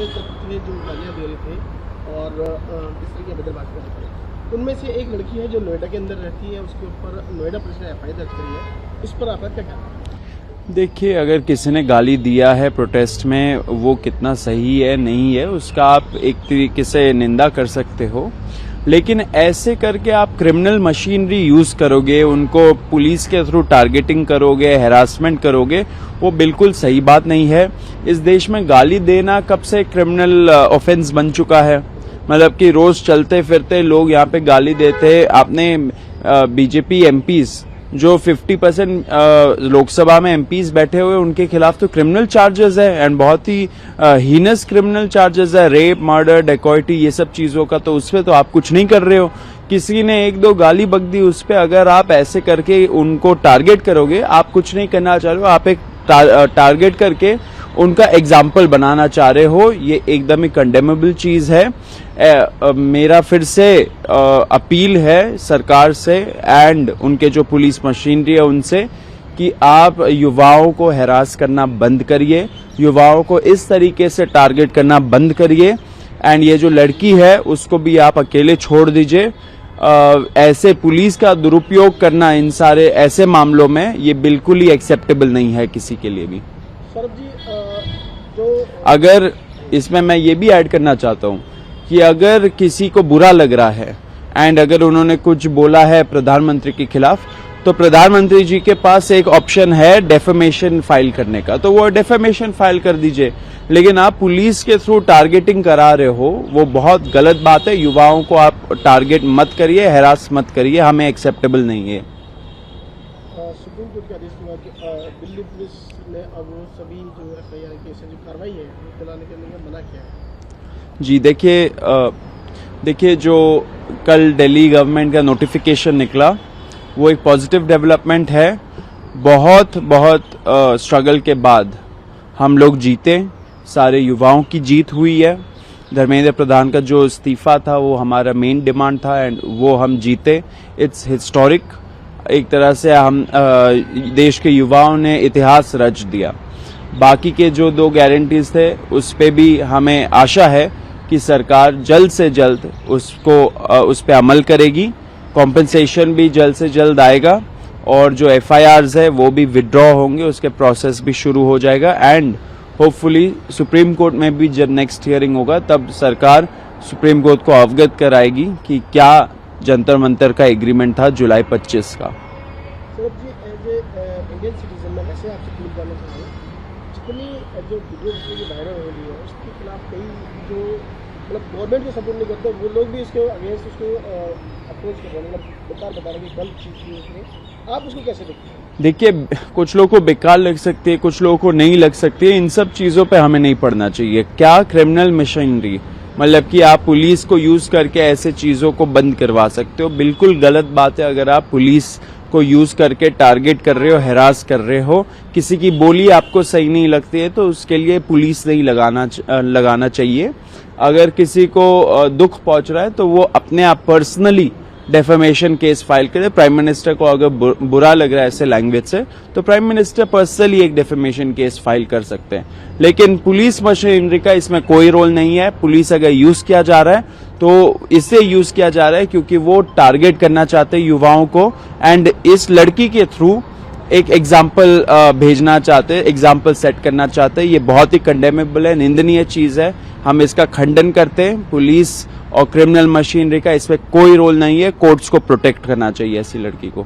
से तत्व थे जो गालियाँ दे रहे थे और इस तरह की बदलबाज कर रहे थे। उनमें से एक लड़की है जो नोएडा के अंदर रहती है, उसके ऊपर नोएडा पुलिस ने एफआईआर दर्ज करी है, इस पर आपका क्या कहना है? देखिए, अगर किसी ने गाली दिया है प्रोटेस्ट में, वो कितना सही है नहीं है उसका आप एक तरीके से निंदा कर सकते हो, लेकिन ऐसे करके आप क्रिमिनल मशीनरी यूज करोगे, उनको पुलिस के थ्रू टारगेटिंग करोगे, हैरासमेंट करोगे, वो बिल्कुल सही बात नहीं है। इस देश में गाली देना कब से क्रिमिनल ऑफेंस बन चुका है, मतलब कि रोज चलते फिरते लोग यहाँ पे गाली देते हैं। आपने बीजेपी एमपीज जो 50% लोकसभा में एमपीज बैठे हुए, उनके खिलाफ तो क्रिमिनल चार्जेस है एंड बहुत ही हीनस क्रिमिनल चार्जेस है, रेप, मर्डर, डेकॉइटी, ये सब चीजों का। तो उसपे तो आप कुछ नहीं कर रहे हो। किसी ने एक दो गाली बक दी, उस पे अगर आप ऐसे करके उनको टारगेट करोगे, आप कुछ नहीं करना चाह रहे हो, आप एक टारगेट करके उनका एग्जाम्पल बनाना चाह रहे हो, ये एकदम ही कंडेमेबल चीज है। मेरा फिर से अपील है सरकार से एंड उनके जो पुलिस मशीनरी है उनसे कि आप युवाओं को हैरास करना बंद करिए, युवाओं को इस तरीके से टारगेट करना बंद करिए एंड ये जो लड़की है उसको भी आप अकेले छोड़ दीजिए। ऐसे पुलिस का दुरुपयोग करना इन सारे ऐसे मामलों में ये बिल्कुल ही एक्सेप्टेबल नहीं है किसी के लिए भी। सौरभ जी, जो अगर इसमें मैं ये भी ऐड करना चाहता हूँ कि अगर किसी को बुरा लग रहा है एंड अगर उन्होंने कुछ बोला है प्रधानमंत्री के खिलाफ, तो प्रधानमंत्री जी के पास एक ऑप्शन है डेफेमेशन फाइल करने का, तो वो डेफेमेशन फाइल कर दीजिए। लेकिन आप पुलिस के थ्रू टारगेटिंग करा रहे हो, वो बहुत गलत बात है। युवाओं को आप टारगेट मत करिए, हैरास मत करिए, हमें एक्सेप्टेबल नहीं है। सुप्रीम कोर्ट के आदेश के बाद दिल्ली पुलिस ने अब सभी जो एफआईआर केस जो कार्रवाई है वो चलाने के लिए मना किया है। जी देखिए जो कल दिल्ली गवर्नमेंट का नोटिफिकेशन निकला वो एक पॉजिटिव डेवलपमेंट है। बहुत स्ट्रगल के बाद हम लोग जीते, सारे युवाओं की जीत हुई है। धर्मेंद्र प्रधान का जो इस्तीफा था वो हमारा मेन डिमांड था एंड वो हम जीते। इट्स हिस्टोरिक, एक तरह से हम देश के युवाओं ने इतिहास रच दिया। बाकी के जो 2 गारंटीज थे उस पे भी हमें आशा है कि सरकार जल्द से जल्द उस पे अमल करेगी, कॉम्पेंसेशन भी जल्द से जल्द आएगा और जो एफआईआर्स है वो भी विड्रॉ होंगे, उसके प्रोसेस भी शुरू हो जाएगा एंड होपफुली सुप्रीम कोर्ट में भी जब नेक्स्ट हियरिंग होगा तब सरकार सुप्रीम कोर्ट को अवगत कराएगी कि क्या जंतर मंतर का एग्रीमेंट था जुलाई 25 का। Saurabh ji, as a Indian citizen मैं वैसे आपसे पूछ जानना चाहूँ, जितनी जो वीडियो वायरल हो रही है उसके खिलाफ कई जो मतलब गवर्नमेंट को सपोर्ट नहीं करते, वो लोग भी इसके अगेंस्ट उसको अप्रोच कर रहे हैं, मतलब बता रहे कि गलत चीज़ की उसमें, आप उसको कैसे देखते हैं? देखिए, कुछ लोगों को बेकार लग सकती है, कुछ लोगों को नहीं लग सकती है, इन सब चीजों पे हमें नहीं पड़ना चाहिए। क्या क्रिमिनल मशीनरी, मतलब कि आप पुलिस को यूज करके ऐसे चीजों को बंद करवा सकते हो, बिल्कुल गलत बात है। अगर आप पुलिस को यूज करके टारगेट कर रहे हो, हैरास कर रहे हो, किसी की बोली आपको सही नहीं लगती है तो उसके लिए पुलिस नहीं लगाना चाहिए। अगर किसी को दुख पहुंच रहा है तो वो अपने आप पर्सनली डेफेमेशन केस फाइल करे। प्राइम मिनिस्टर को अगर बुरा लग रहा है ऐसे लैंग्वेज से तो प्राइम मिनिस्टर पर्सनली एक डेफेमेशन केस फाइल कर सकते हैं, लेकिन पुलिस मशीनरी का इसमें कोई रोल नहीं है। पुलिस अगर यूज किया जा रहा है तो इसे यूज किया जा रहा है क्योंकि वो टारगेट करना चाहते हैं युवाओं को एंड इस लड़की के थ्रू एक एग्जाम्पल भेजना चाहते हैं, एग्जाम्पल सेट करना चाहते हैं। ये बहुत ही कंडेमेबल है, निंदनीय चीज है, हम इसका खंडन करते हैं। पुलिस और क्रिमिनल मशीनरी का इसमें कोई रोल नहीं है, कोर्ट्स को प्रोटेक्ट करना चाहिए ऐसी लड़की को।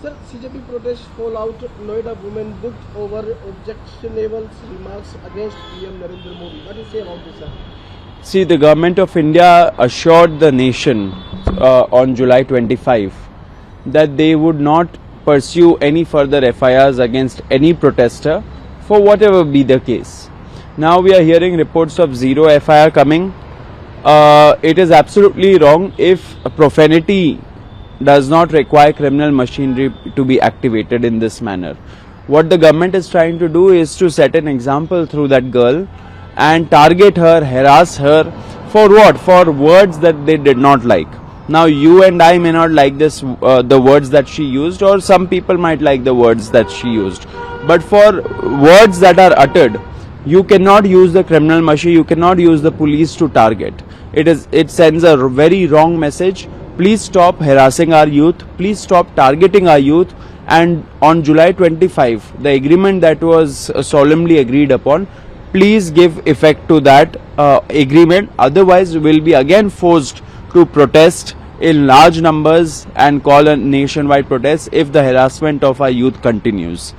Sir, CJP protest fall out, Noida women booked over objectionable remarks against PM Narendra Modi, what you say about this sir? See, the government of India assured the nation on July 25 that they would not pursue any further FIRs against any protester for whatever be the case. Now we are hearing reports of 0 FIR coming. It is absolutely wrong if profanity does not require criminal machinery to be activated in this manner. What the government is trying to do is to set an example through that girl and target her, harass her for what? For words that they did not like. Now you and I may not like the words that she used, or some people might like the words that she used. but for words that are uttered, you cannot use the criminal machine, you cannot use the police to target. It sends a very wrong message. Please stop harassing our youth, please stop targeting our youth. And on July 25, the agreement that was solemnly agreed upon, please give effect to that agreement. Otherwise, we will be again forced to protest in large numbers and call a nationwide protest if the harassment of our youth continues.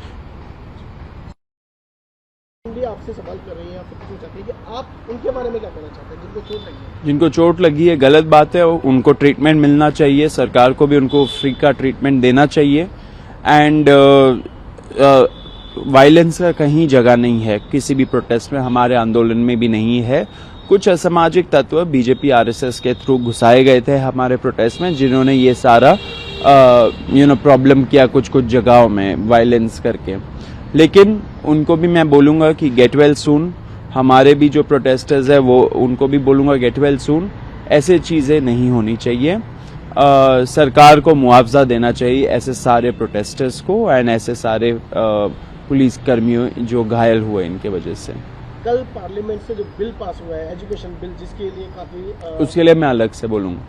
आपसे सवाल कर रही हैं, आप पूछना चाहते हैं कि आप उनके बारे में क्या कहना चाहते हैं जिनको चोट लगी है? जिनको चोट लगी है, गलत बात है, उनको ट्रीटमेंट मिलना चाहिए, सरकार को भी उनको फ्री का ट्रीटमेंट देना चाहिए. एंड वायलेंस का कहीं जगह नहीं है किसी भी प्रोटेस्ट में, हमारे आंदोलन में भी नहीं है. कुछ असामाजिक तत्व बीजेपी आरएसएस के थ्रू घुसाए गए थे हमारे प्रोटेस्ट में, जिन्होंने ये सारा प्रॉब्लम किया कुछ जगहों में वायलेंस करके. लेकिन उनको भी मैं बोलूंगा कि गेट वेल सून. हमारे भी जो प्रोटेस्टर्स है वो उनको भी बोलूंगा गेट वेल सून. ऐसे चीजें नहीं होनी चाहिए. सरकार को मुआवजा देना चाहिए ऐसे सारे प्रोटेस्टर्स को एंड ऐसे सारे पुलिस कर्मियों जो घायल हुए इनके वजह से. कल पार्लियामेंट से जो बिल पास हुआ है एजुकेशन बिल, जिसके लिए काफी उसके लिए मैं अलग से बोलूंगा.